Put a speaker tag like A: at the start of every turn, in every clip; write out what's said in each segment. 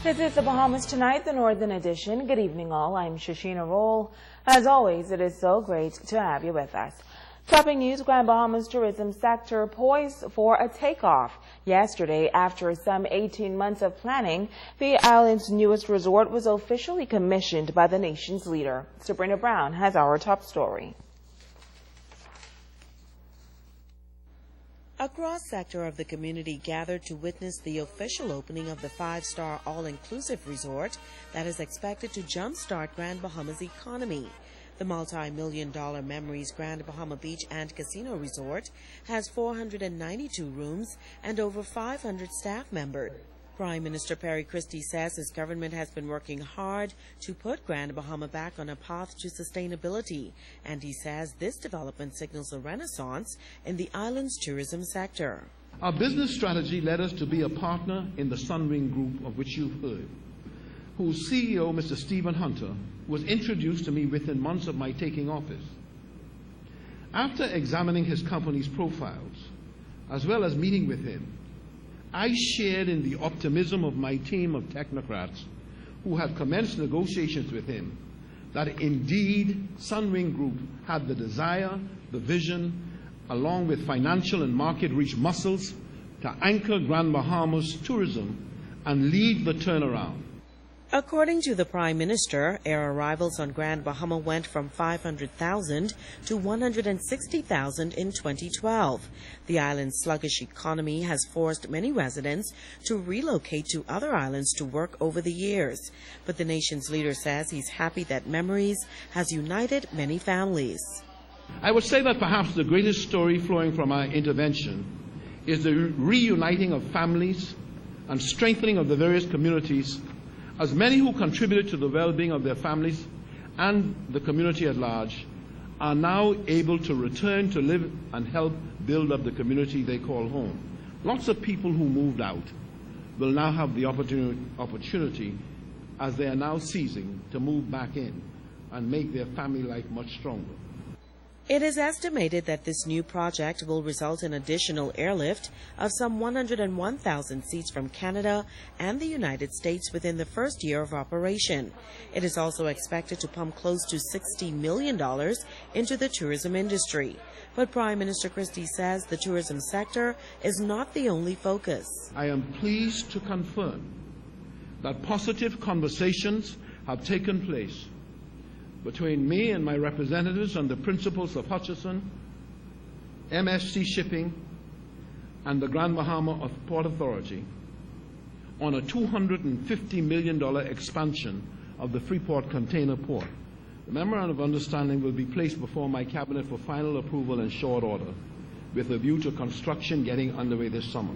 A: This is the Bahamas Tonight, the Northern Edition. Good evening, all. I'm Shasheena Rolle. As always, it is so great to have you with us. Topping news, Grand Bahamas tourism sector poised for a takeoff. Yesterday, after some 18 months of planning, the island's newest resort was officially commissioned by the nation's leader. Sabrina Brown has our top story.
B: A cross-sector of the community gathered to witness the official opening of the five-star all-inclusive resort that is expected to jumpstart Grand Bahama's economy. The multi-million-dollar Memories Grand Bahama Beach and Casino Resort has 492 rooms and over 500 staff members. Prime Minister Perry Christie says his government has been working hard to put Grand Bahama back on a path to sustainability, and he says this development signals a renaissance in the island's tourism sector.
C: Our business strategy led us to be a partner in the Sunwing Group, of which you've heard, whose CEO, Mr. Stephen Hunter, was introduced to me within months of my taking office. After examining his company's profiles, as well as meeting with him, I shared in the optimism of my team of technocrats who had commenced negotiations with him that indeed Sunwing Group had the desire, the vision, along with financial and market reach muscles to anchor Grand Bahama's tourism and lead the turnaround.
B: According to the Prime Minister, air arrivals on Grand Bahama went from 500,000 to 160,000 in 2012. The island's sluggish economy has forced many residents to relocate to other islands to work over the years. But the nation's leader says he's happy that Memories has united many families.
C: I would say that perhaps the greatest story flowing from our intervention is the reuniting of families and strengthening of the various communities, as many who contributed to the well-being of their families and the community at large are now able to return to live and help build up the community they call home. Lots of people who moved out will now have the opportunity, as they are now seizing, to move back in and make their family life much stronger.
B: It is estimated that this new project will result in additional airlift of some 101,000 seats from Canada and the United States within the first year of operation. It is also expected to pump close to $60 million into the tourism industry. But Prime Minister Christie says the tourism sector is not the only focus.
C: I am pleased to confirm that positive conversations have taken place between me and my representatives on the principles of Hutchison, MSC Shipping, and the Grand Bahama Port Authority on a $250 million expansion of the Freeport Container Port. The Memorandum of Understanding will be placed before my Cabinet for final approval in short order, with a view to construction getting underway this summer.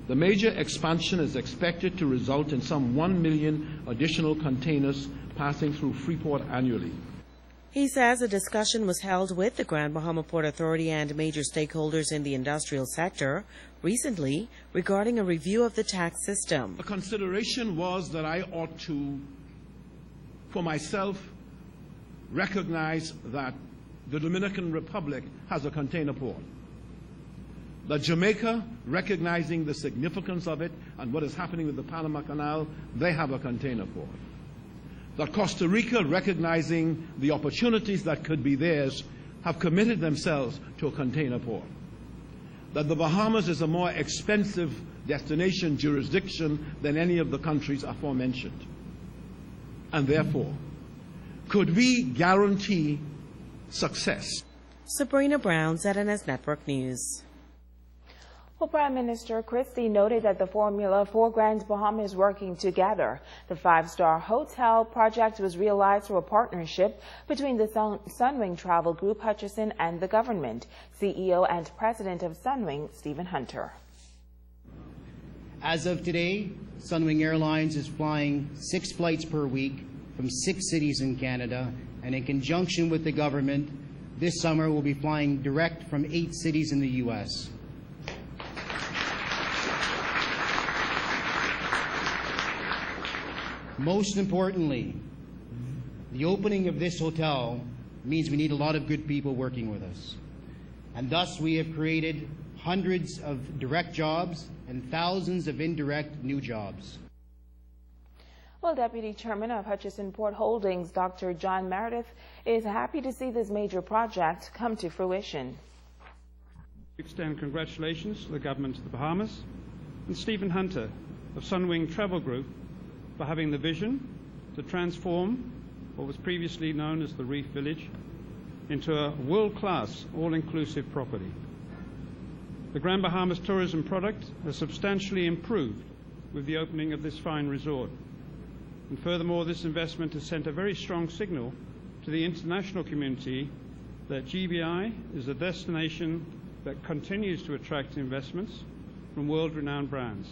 C: The major expansion is expected to result in some 1 million additional containers passing through Freeport annually.
B: He says a discussion was held with the Grand Bahama Port Authority and major stakeholders in the industrial sector recently regarding a review of the tax system.
C: The consideration was that I ought to, for myself, recognize that the Dominican Republic has a container port. That Jamaica, recognizing the significance of it and what is happening with the Panama Canal, they have a container port. That Costa Rica, recognizing the opportunities that could be theirs, have committed themselves to a container port. That the Bahamas is a more expensive destination jurisdiction than any of the countries aforementioned. And therefore, could we guarantee success?
B: Sabrina Brown, ZNS Network News.
A: Well, Prime Minister Christie noted that the formula for Grand Bahama is working together. The five-star hotel project was realized through a partnership between the Sunwing Travel Group, Hutchison, and the government. CEO and President of Sunwing, Stephen Hunter.
D: As of today, Sunwing Airlines is flying 6 flights per week from 6 cities in Canada, and in conjunction with the government, this summer we'll be flying direct from 8 cities in the U.S. Most importantly, the opening of this hotel means we need a lot of good people working with us. And thus we have created hundreds of direct jobs and thousands of indirect new jobs.
A: Well, Deputy Chairman of Hutchison Port Holdings, Dr. John Meredith, is happy to see this major project come to fruition.
E: Extend congratulations to the government of the Bahamas and Stephen Hunter of Sunwing Travel Group for having the vision to transform what was previously known as the Reef Village into a world-class, all-inclusive property. The Grand Bahamas tourism product has substantially improved with the opening of this fine resort. And furthermore, this investment has sent a very strong signal to the international community that GBI is a destination that continues to attract investments from world-renowned brands.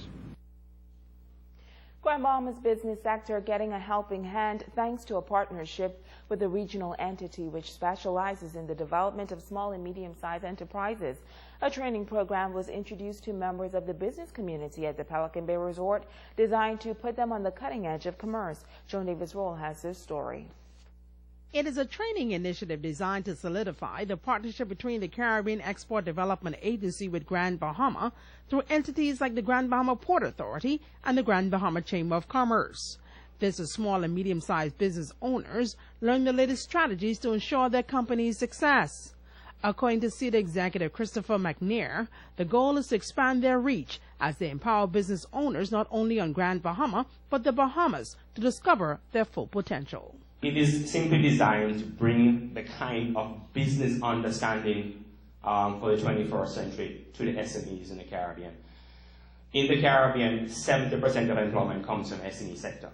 A: Grand Bahamas business sector getting a helping hand thanks to a partnership with a regional entity which specializes in the development of small and medium-sized enterprises. A training program was introduced to members of the business community at the Pelican Bay Resort, designed to put them on the cutting edge of commerce. Joan Davis-Rolle has this story.
F: It is a training initiative designed to solidify the partnership between the Caribbean Export Development Agency with Grand Bahama through entities like the Grand Bahama Port Authority and the Grand Bahama Chamber of Commerce. This is small and medium-sized business owners learn the latest strategies to ensure their company's success. According to CEDA executive Christopher McNair, the goal is to expand their reach as they empower business owners not only on Grand Bahama, but the Bahamas to discover their full potential.
G: It is simply designed to bring the kind of business understanding for the 21st century to the SMEs in the Caribbean. In the Caribbean, 70% of employment comes from SME sector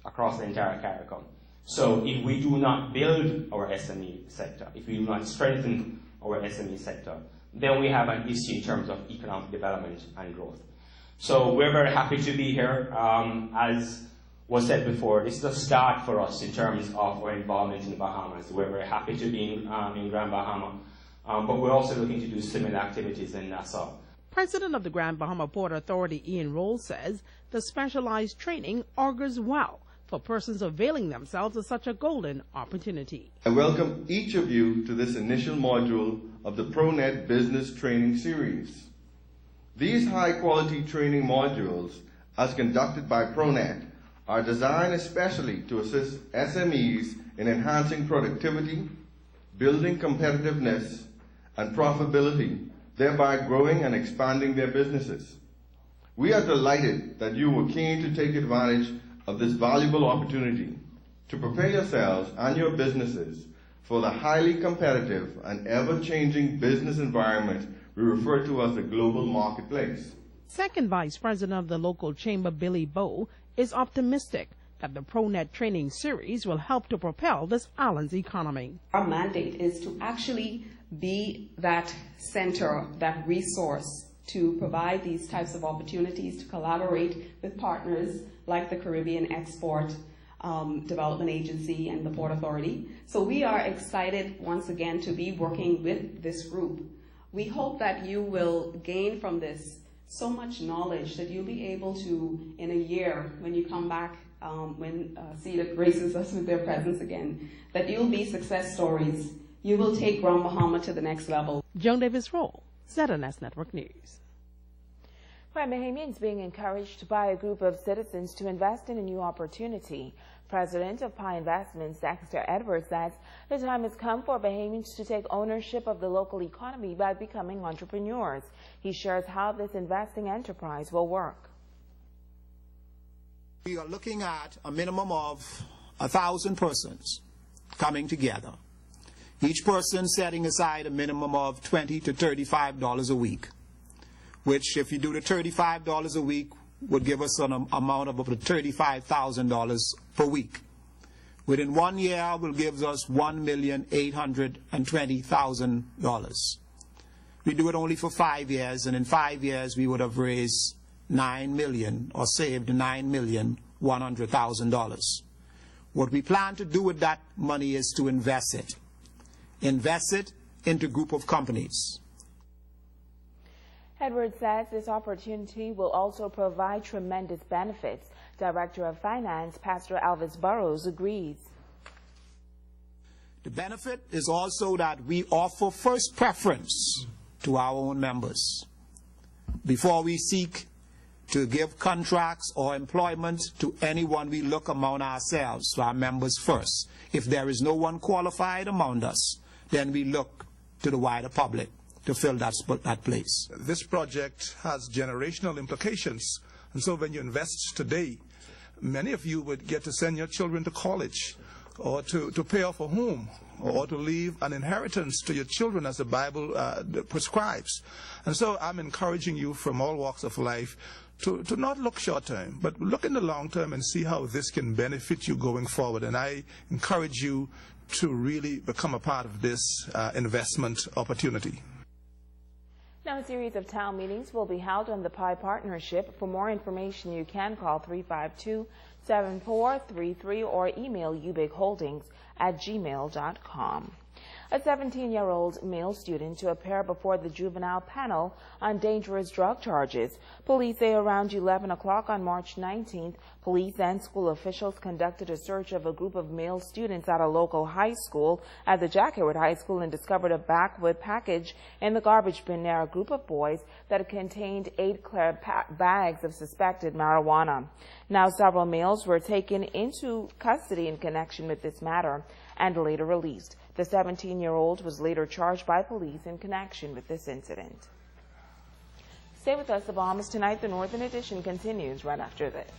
G: across the entire CARICOM. So if we do not build our SME sector, if we do not strengthen our SME sector, then we have an issue in terms of economic development and growth. So we're very happy to be here. As was said before, this is a start for us in terms of our involvement in the Bahamas. We're very happy to be in Grand Bahama, but we're also looking to do similar activities in Nassau.
F: President of the Grand Bahama Port Authority, Ian Rolle, says the specialized training augurs well for persons availing themselves of such a golden opportunity.
H: I welcome each of you to this initial module of the ProNet Business Training Series. These high-quality training modules, as conducted by ProNet, are designed especially to assist SMEs in enhancing productivity, building competitiveness, and profitability, thereby growing and expanding their businesses. We are delighted that you were keen to take advantage of this valuable opportunity to prepare yourselves and your businesses for the highly competitive and ever-changing business environment we refer to as the global marketplace.
F: Second Vice President of the local chamber, Billy Bowe, is optimistic that the ProNet training series will help to propel this island's economy.
I: Our mandate is to actually be that center, that resource to provide these types of opportunities, to collaborate with partners like the Caribbean Export Development Agency and the Port Authority. So we are excited once again to be working with this group. We hope that you will gain from this so much knowledge that you'll be able to, in a year, when you come back, when CEDA graces us with their presence again, that you'll be success stories. You will take Grand Bahama to the next level.
F: Joan Davis-Rolle, ZNS Network News.
A: Grand Bahamians being encouraged by a group of citizens to invest in a new opportunity. President of Pi Investments, Dexter Edwards, says the time has come for Bahamians to take ownership of the local economy by becoming entrepreneurs. He shares how this investing enterprise will work.
J: We are looking at a minimum of 1,000 persons coming together, each person setting aside a minimum of $20 to $35 a week, which, if you do the $35 a week, would give us an amount of up to $35,000 per week. Within 1 year, will give us $1,820,000. We do it only for 5 years, and in 5 years, we would have raised $9 million or saved $9,100,000. What we plan to do with that money is to invest it. Invest it into a group of companies.
A: Edwards says this opportunity will also provide tremendous benefits. Director of Finance, Pastor Elvis Burrows, agrees.
J: The benefit is also that we offer first preference to our own members before we seek to give contracts or employment to anyone we look among ourselves, to our members first. If there is no one qualified among us, then we look to the wider public to fill that place.
K: This project has generational implications, and so when you invest today, many of you would get to send your children to college, or to pay off a home, or to leave an inheritance to your children as the Bible prescribes. And so I'm encouraging you from all walks of life to not look short term, but look in the long term and see how this can benefit you going forward. And I encourage you to really become a part of this investment opportunity.
A: Now, a series of town meetings will be held on the PI Partnership. For more information, you can call 352-7433 or email ubigholdings@gmail.com. A 17-year-old male student to appear before the juvenile panel on dangerous drug charges. Police say around 11 o'clock on March 19th, police and school officials conducted a search of a group of male students at a local high school at the Jack Hayward High School and discovered a backwood package in the garbage bin near a group of boys that contained 8 clear bags of suspected marijuana. Now, several males were taken into custody in connection with this matter and later released. The 17-year-old was later charged by police in connection with this incident. Stay with us. The Bahamas Tonight, the Northern Edition continues right after this.